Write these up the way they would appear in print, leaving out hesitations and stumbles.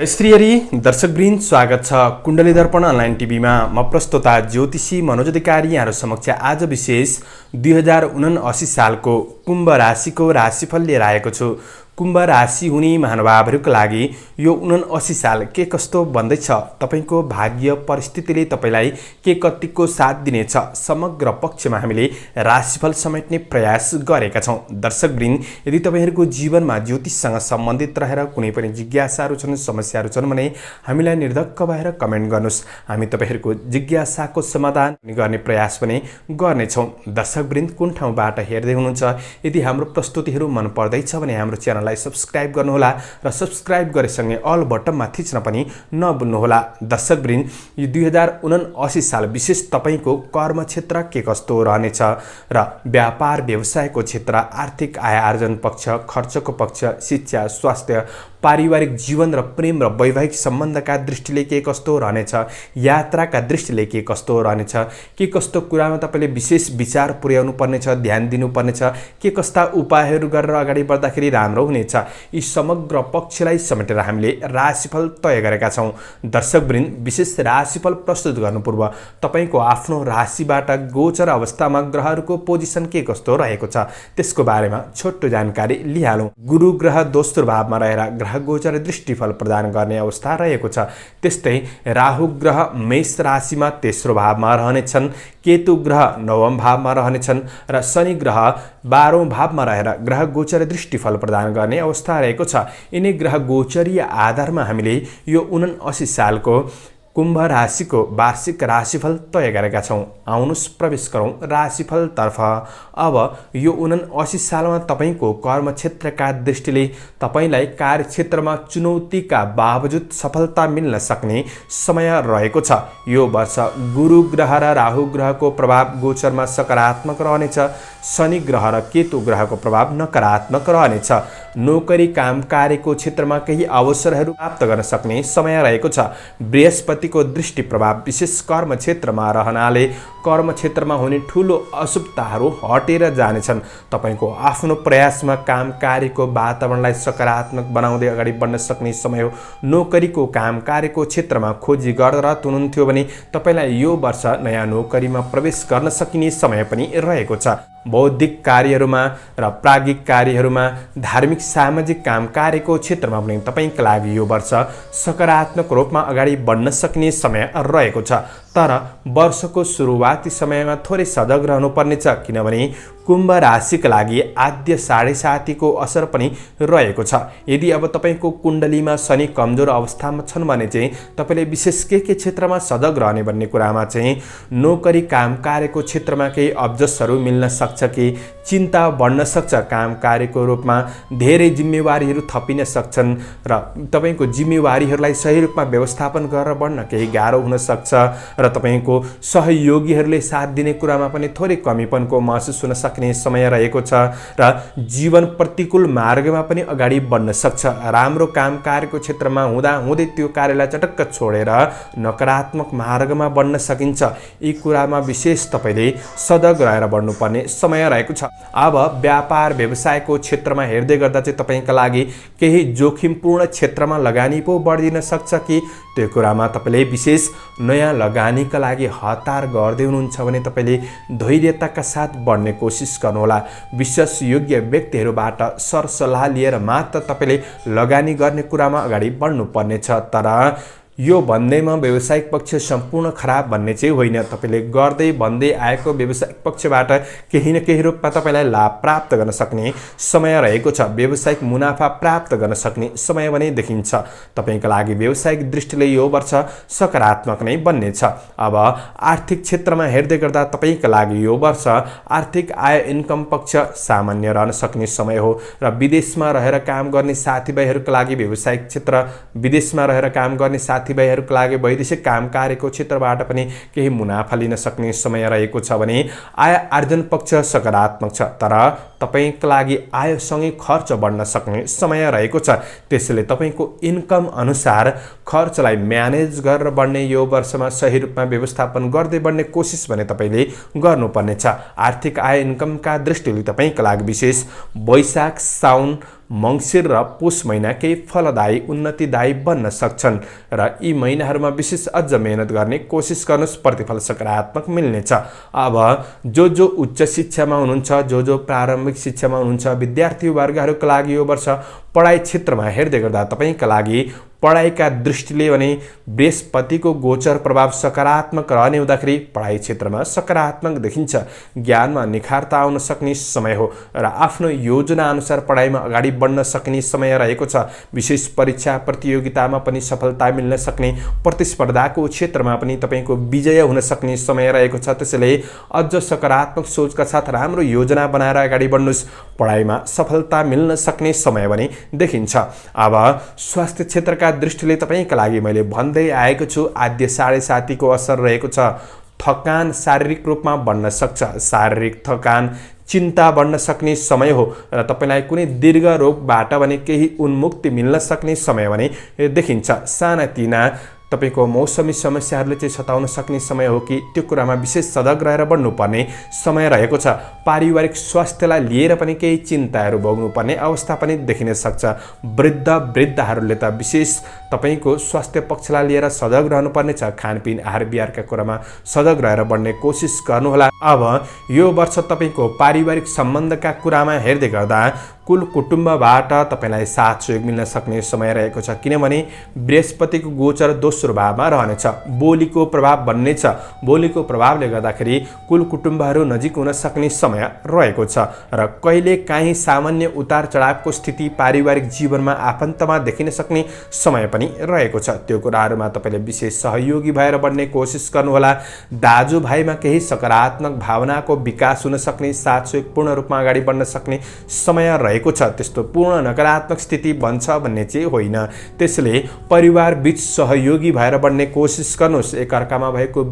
स्त्रीहरी दर्शकवृन्द स्वागत छ कुण्डली दर्पण अनलाइन टिभीमा। म प्रस्तोता ज्योतिषी मनोज अधिकारी यहाँहरु समक्ष आज विशेष 2079 सालको कुम्भ राशिको राशिफल लिएर आएको छु। कुम्भ राशि हुने महानुभावहरुका लागि यो 79 साल के कस्तो बन्दैछ, तपाईको भाग्य परिस्थितिले तपाईलाई के कतिको साथ दिनेछ, समग्र पक्षमा हामीले राशिफल समेट्ने प्रयास गरेका छौं। दर्शकवृन्द, यदि तपाईहरुको जीवनमा ज्योतिषसँग सम्बन्धित रहेर कुनै पनि जिज्ञासाहरु छन्, समस्याहरु छन् भने हामीलाई निर्धक्क भएर कमेन्ट गर्नुस्। हामी तपाईहरुको जिज्ञासाको समाधान गर्ने प्रयास पनि गर्ने छौं। दर्शकवृन्द, कुन ठाउँबाट हेर्दै हुनुहुन्छ, यदि हाम्रो प्रस्तुतिहरु मन पर्दैछ भने हाम्रो च्यानललाई सब्स्क्राइब गर्नुहोला र सब्स्क्राइब गरेसँगै अल बटनमा थिच्न पनि नभुल्नुहोला। दर्शकवृन्द, यो 2079 साल विशेष तपाईको कर्म क्षेत्र के कस्तो रहनेछ र व्यापार व्यवसायको क्षेत्र, आर्थिक आय आर्जन पक्ष, खर्चको पक्ष, शिक्षा, स्वास्थ्य, पारिवारिक जीवन र प्रेम र वैवाहिक सम्बन्धका दृष्टिले के कस्तो रहनेछ, यात्राका दृष्टिले के कस्तो रहनेछ, के कस्तो कुरामा तपाईले विशेष विचार पुर्याउनु पर्नेछ, ध्यान दिनुपर्नेछ, के कस्ता उपायहरू गरेर अगाडि बढ्दाखेरि राम्रो हुनेछ, यी समग्र पक्षलाई समेटेर हामीले राशिफल तय गरेका छौं। दर्शकवृन्द, विशेष राशिफल प्रस्तुत गर्नु पूर्व तपाईको आफ्नो राशिबाट गोचर अवस्थामा ग्रहहरूको पोजिसन के कस्तो रहेको छ त्यसको बारेमा छोटो जानकारी लिहालौं। गुरु ग्रह दोस्रो भावमा रहेर ग्रह गोचर दृष्टिफल प्रदान गर्ने अवस्था रहेको छ। त्यस्तै राहु ग्रह मेष राशिमा तेस्रो भावमा रहनेछन्, केतु ग्रह नवम भावमा रहनेछन् र शनि ग्रह 12औं भावमा रहेर ग्रह गोचर दृष्टिफल प्रदान गर्ने अवस्था रहेको छ। यिनै ग्रह गोचरीय आधारमा हामीले यो 79 सालको कुम्भ राशिको वार्षिक राशिफल तय गरेका छौं। आउनुस् प्रवेश गरौं राशिफल तर्फ। अब यो 79 सालमा तपाईको कर्म क्षेत्रका दृष्टिले तपाईलाई कार्यक्षेत्रमा चुनौतीका बावजुद सफलता मिल्न सक्ने समय रहेको छ। यो वर्ष गुरु ग्रह र राहु ग्रहको प्रभाव गोचरमा सकारात्मक रहनेछ, शनि ग्रह र केतु ग्रहको प्रभाव नकारात्मक रहनेछ। नोकरी काम कार्यको क्षेत्रमा केही अवसरहरू प्राप्त गर्न सक्ने समय रहेको छ। बृहस्पतिको दृष्टि प्रभाव विशेष कर्म क्षेत्रमा रहनाले कर्म क्षेत्रमा हुने ठूलो अशुभताहरू हटेर जानेछन्। तपाईको आफ्नो प्रयासमा काम कार्यको वातावरणलाई सकारात्मक बनाउँदै अगाडि बढ्न सक्ने समय हो। नोकरीको काम कार्यको क्षेत्रमा खोजी गर्दै हुनुहुन्थ्यो भने तपाईलाई यो वर्ष नयाँ नोकरीमा प्रवेश गर्न सकिने समय पनि रहेको छ। बौद्धिक कार्यहरूमा र प्राज्ञिक कार्यहरूमा, धार्मिक सामाजिक काम कार्यको क्षेत्रमा पनि तपाईका लागि यो वर्ष सकारात्मक रूपमा अगाडि बढ्न सक्ने समय रहेको छ। तर वर्षको सुरुवाती समयमा थोरै सजग रहनुपर्नेछ, किनभने कुम्भ राशिका लागि आद्य साढे सातीको असर पनि रहेको छ। यदि अब तपाईको कुण्डलीमा शनि कमजोर अवस्थामा छन् भने चाहिँ तपाईले विशेष के क्षेत्रमा सजग रहने भन्ने कुरामा चाहिँ नोकरी काम कार्यको क्षेत्रमा केही अब्जसहरू मिल्न सक्छ कि चिन्ता बढ्न सक्छ। काम कार्यको रूपमा धेरै जिम्मेवारीहरू थपिन सक्छन् र तपाईको जिम्मेवारीहरूलाई सही रूपमा व्यवस्थापन गरेर बढ्न केही गाह्रो हुन सक्छ र तपाईको सहयोगीहरूले साथ दिने कुरामा पनि थोरै कमीपनको महसुस हुन सक्ने समय रहेको छ र जीवन प्रतिकूल मार्गमा पनि अगाडि बढ्न सक्छ। राम्रो काम कार्यको क्षेत्रमा हुँदा हुँदै त्यो कार्यलाई चटक्क छोडेर नकारात्मक मार्गमा बढ्न सकिन्छ। यी कुरामा विशेष तपाईले सजग रहेर बढ्नुपर्ने समय रहेको छ। अब व्यापार व्यवसायको क्षेत्रमा हेर्दै गर्दा चाहिँ तपाईका लागि केही जोखिमपूर्ण क्षेत्रमा लगानी पो बढिन सक्छ कि त्यो कुरामा तपाईले विशेष नयाँ लगानीका लागि हतार गर्दै हुनुहुन्छ भने तपाईले धैर्यताका साथ बढ्ने कोसिस गर्नुहोला। विश्वासयोग्य व्यक्तिहरूबाट सरसल्लाह लिएर मात्र तपाईले लगानी गर्ने कुरामा अगाडि बढ्नु पर्नेछ। तर यो भन्दैमा व्यावसायिक पक्ष सम्पूर्ण खराब भन्ने चाहिँ होइन। तपाईले गर्दै भन्दै आएको व्यावसायिक पक्षबाट केही न केही रूपमा तपाईलाई लाभ प्राप्त गर्न सक्ने समय रहेको छ। व्यावसायिक मुनाफा प्राप्त गर्न सक्ने समय भने देखिन्छ। तपाईका लागि व्यावसायिक दृष्टिले यो वर्ष सकारात्मक नै बन्नेछ। अब आर्थिक क्षेत्रमा हेर्दै गर्दा तपाईका लागि यो वर्ष आर्थिक आय इन्कम पक्ष सामान्य रहन सक्ने समय हो र विदेशमा रहेर काम गर्ने साथीभाइहरूका लागि व्यावसायिक क्षेत्र, विदेशमा रहेर काम गर्ने साथीभाइहरूका लागि वैदेशिक काम कार्यको क्षेत्रबाट पनि केही मुनाफा लिन सक्ने समय रहेको छ भने आय आर्जन पक्ष सकारात्मक छ। तर तपाईका लागि आयसँगै खर्च बढ्न सक्ने समय रहेको छ। त्यसैले तपाईको इन्कम अनुसार खर्चलाई म्यानेज गरेर बढ्ने यो वर्षमा सही रूपमा व्यवस्थापन गर्दै बढ्ने कोसिस भने तपाईले गर्नुपर्नेछ। आर्थिक आय इन्कमका दृष्टिले तपाईका लागि विशेष वैशाख, साउन, मङ्सिर र पुष महिना केही फलदायी उन्नतिदायी बन्न सक्छन् र यी महिनाहरूमा विशेष अझ मेहनत गर्ने कोसिस गर्नुहोस्, प्रतिफल सकारात्मक मिल्नेछ। अब जो उच्च शिक्षामा हुनुहुन्छ, जो प्रारम्भिक शिक्षामा हुनुहुन्छ, विद्यार्थी वर्गहरूका लागि यो वर्ष पढाइ क्षेत्रमा हेर्दै गर्दा तपाईँका लागि पढाइका दृष्टिले भने बृहस्पतिको गोचर प्रभाव सकारात्मक रहने हुँदाखेरि पढाइ क्षेत्रमा सकारात्मक देखिन्छ। ज्ञानमा निखारता आउन सक्ने समय हो र आफ्नो योजना अनुसार पढाइमा अगाडि बढ्न सक्ने समय रहेको छ। विशेष परीक्षा प्रतियोगितामा पनि सफलता मिल्न सक्ने, प्रतिस्पर्धाको क्षेत्रमा पनि तपाईँको विजय हुन सक्ने समय रहेको छ। त्यसैले अझ सकारात्मक सोचका साथ राम्रो योजना बनाएर अगाडि बढ्नुहोस्, पढाइमा सफलता मिल्न सक्ने समय पनि देखिन्छ। अब स्वास्थ्य क्षेत्रका दृष्टिले तपाईँका लागि मैले भन्दै आएको छु, आद्य साढे सातीको असर रहेको छ। थकान शारीरिक रूपमा बढ्न सक्छ, शारीरिक थकान चिन्ता बढ्न सक्ने समय हो र तपाईँलाई कुनै दीर्घ रोगबाट भने केही उन्मुक्ति मिल्न सक्ने समय भने देखिन्छ। सानातिना तपाईको मौसमी समस्याहरूले चाहिँ सताउन सक्ने समय हो कि त्यो कुरामा विशेष सजग रहेर बढ्नुपर्ने समय रहेको छ। पारिवारिक स्वास्थ्यलाई लिएर पनि केही चिन्ताहरू भोग्नुपर्ने अवस्था पनि देखिन सक्छ। वृद्धहरूले त विशेष तपाईको स्वास्थ्य पक्षलाई लिएर सजग रहनुपर्ने छ। खानपिन आहार विहारका कुरामा सजग रहेर बढ्ने कोसिस गर्नुहोला। अब यो वर्ष तपाईको पारिवारिक सम्बन्धका कुरामा हेर्दै गर्दा कुल कुटुम्बबाट तपाईलाई साथ सहयोग मिल्न सक्ने समय रहेको छ, किनभने बृहस्पतिको गोचर दोस्रो भावमा रहनेछ। बोलीको प्रभाव बन्नेछ। बोलीको प्रभावले गर्दाखेरि कुल कुटुम्बहरू नजिक हुन सक्ने समय रहेको छ र कहिले काहीँ सामान्य उतार चढावको स्थिति पारिवारिक जीवनमा आफन्तमा देखिन सक्ने समय पनि रहेको छ। त्यो कुराहरूमा तपाईले विशेष सहयोगी भएर बढ्ने कोसिस गर्नुहोला। दाजुभाइमा केही सकारात्मक भावनाको विकास हुन सक्ने, साथ सहयोग पूर्ण रूपमा अगाडि बढ्न सक्ने समय रहेको छ। त्यस्तो पूर्ण नकारात्मक स्थिति बन्छ भन्ने चाहिँ होइन। त्यसैले परिवार बीच सहयोगी भएर बढ्ने कोसिस गर्नुहोस्, एकअर्कामा भएको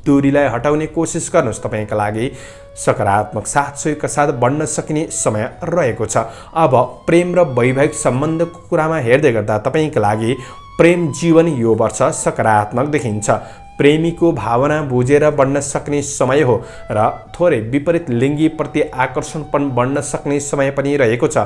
दूरीलाई हटाउने कोसिस गर्नुहोस्। तपाईका लागि सकारात्मक साथ सहयोगका साथ बढ्न सकिने समय रहेको छ। अब प्रेम र वैवाहिक सम्बन्धको कुरामा हेर्दै गर्दा तपाईका लागि प्रेम जीवन यो वर्ष सकारात्मक देखिन्छ। प्रेमीको भावना बुझेर बढ्न सक्ने समय हो र थोरै विपरीत लिङ्गी प्रति आकर्षण पनि बढ्न सक्ने समय पनि रहेको छ।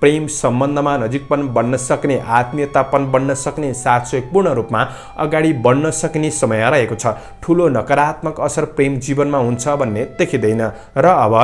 प्रेम सम्बन्धमा नजिकपन बढ्न सक्ने, आत्मीयतापन बढ्न सक्ने, साथ सहयोग पूर्ण रूपमा अगाडि बढ्न सक्ने समय रहेको छ। ठुलो नकारात्मक असर प्रेम जीवनमा हुन्छ भन्ने देखिँदैन र अब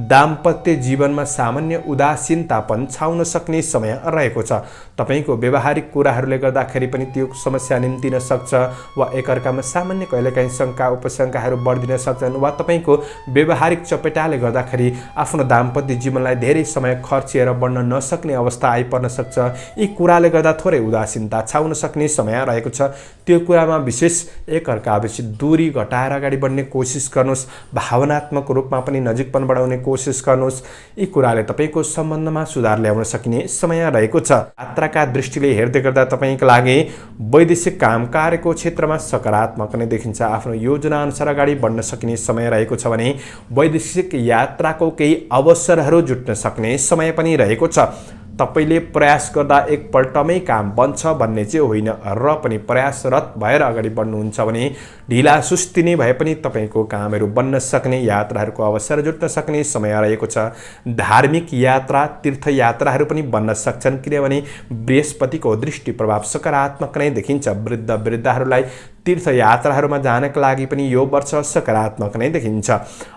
दाम्पत्य जीवनमा सामान्य उदासीनतापन छाउन सक्ने समय रहेको छ। तपाईको व्यावहारिक कुराहरूले गर्दाखेरि पनि त्यो समस्या निम्तिन सक्छ वा एकअर्कामा सामान्य कहिलेकाहीँ शङ्का उपशङ्काहरू बढ्दिन सक्छन् वा तपाईको व्यावहारिक चपेटाले गर्दाखेरि आफ्नो दाम्पत्य जीवनलाई धेरै समय खर्चिएर बढ्न सक्ने अवस्था आइपर्न सक्छ। यी कुराले गर्दा थोरै उदासीनता छाउन सक्ने समय रहेको छ। त्यो कुरामा विशेष एकअर्काबीच दूरी घटाएर अगाडि बढ्ने कोसिस गर्नुहोस्। भावनात्मक रूपमा पनि नजिकपन बढाउने कोसिस गर्नुहोस्। यी कुराले तपाईको सम्बन्धमा सुधार ल्याउन सकिने समय रहेको छ। यात्राका दृष्टिले हेर्दै गर्दा तपाईका लागि वैदेशिक काम कार्यको क्षेत्रमा सकारात्मक नै देखिन्छ। आफ्नो योजना अनुसार अगाडि बढ्न सकिने समय रहेको छ भने वैदेशिक यात्राको केही अवसरहरू जुट्न सक्ने समय पनि रहेको छ। तपाईले प्रयास गर्दा एकपल्टमै काम बन्छ भन्ने चाहिँ होइन र पनि प्रयासरत भएर अगाडि बढ्नुहुन्छ भने ढिला सुस्ती नै भए पनि तपाईको कामहरू बन्न सक्ने, यात्राहरूको अवसर जुट्न सक्ने समय रहेको छ। धार्मिक यात्रा, तीर्थयात्राहरू पनि बन्न सक्छन् किनभने बृहस्पतिको दृष्टि प्रभाव सकारात्मक नै देखिन्छ। वृद्धहरूलाई तीर्थयात्राहरूमा जानका लागि पनि यो वर्ष सकारात्मक नै देखिन्छ।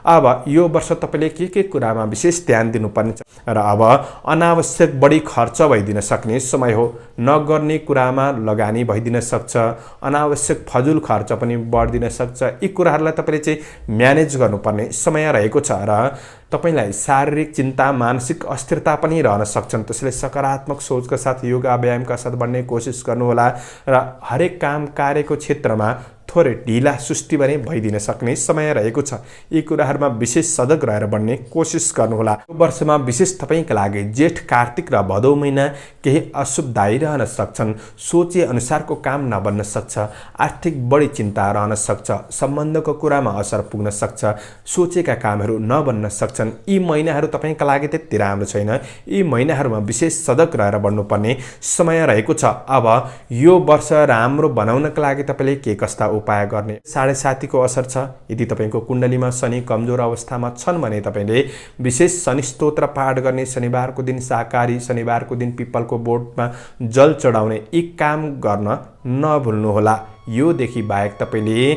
अब यो वर्ष तपाईले के कुरामा विशेष ध्यान दिनुपर्ने छ र अब अनावश्यक बढी खर्च भइदिन सक्ने समय हो। नगर्ने कुरामा लगानी भइदिन सक्छ। अनावश्यक फजुल खर्च पनि बढ्दिन सक्छ। यी कुराहरूलाई तपाईले चाहिँ म्यानेज गर्नुपर्ने समय रहेको छ र तपाईलाई शारीरिक चिन्ता, मानसिक अस्थिरता पनि रहन सक्छन्। त्यसैले सकारात्मक सोचका साथ योगा व्यायामका साथ बढ्ने कोसिस गर्नुहोला र हरेक काम कार्यको क्षेत्रमा थोरै ढिला सुस्ती भने भइदिन सक्ने समय रहेको छ। यी कुराहरूमा विशेष सजग रहेर बढ्ने कोसिस गर्नुहोला। यो वर्षमा विशेष तपाईका लागि जेठ, कार्तिक र भदौ महिना केही अशुभदायी रहन सक्छन्। सोचे अनुसारको काम नबन्न सक्छ। आर्थिक बढी चिन्ता रहन सक्छ। सम्बन्धको कुरामा असर पुग्न सक्छ। सोचेका कामहरू नबन्न सक्छन्। यी महिनाहरू तपाईका लागि त्यति राम्रो छैन। यी महिनाहरूमा विशेष सजग रहेर बढ्नुपर्ने समय रहेको छ। अब यो वर्ष राम्रो बनाउनका लागि तपाईले के कस्ता उपाय गर्ने। 7.5 को असर छ। यदि तपाईको कुण्डलीमा शनि कमजोर अवस्थामा छन् भने तपाईले विशेष शनि स्तोत्र पाठ गर्ने, शनिबारको दिन शाकाहारी, शनिबारको दिन पिपलको बोटमा जल चढाउने एक काम गर्न नभुल्नुहोला। यो देखि बाहेक तपाईले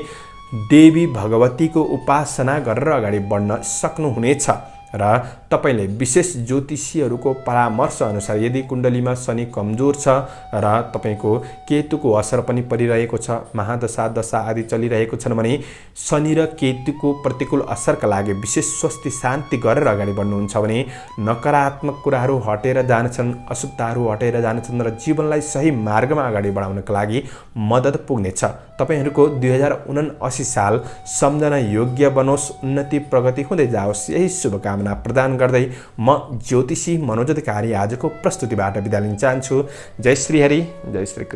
देवी भगवतीको उपासना गरेर अगाडि बढ्न सक्नुहुनेछ र तपाईले विशेष ज्योतिषीहरूको परामर्श अनुसार यदि कुण्डलीमा शनि कमजोर छ र तपाईको केतुको असर पनि परिरहेको छ, महादशा दशा आदि चलिरहेको छन् भने शनि र केतुको प्रतिकूल असरका लागि विशेष स्वस्ति शान्ति गरेर अगाडि बढ्नुहुन्छ भने नकारात्मक कुराहरू हटेर जान्छन्, अशुद्धहरू हटेर जान्छन् र जीवनलाई सही मार्गमा अगाडि बढाउनका लागि मद्दत पुग्नेछ। तपाईहरूको 2079 साल सम्झना योग्य बनोस्, उन्नति प्रगति हुँदै जाओस्, यही शुभकामना प्रदान गर्दै म ज्योतिषी मनोज अधिकारी आजको प्रस्तुतिबाट बिदा लिन चाहन्छु। जय श्री हरि, जय श्री कृष्ण।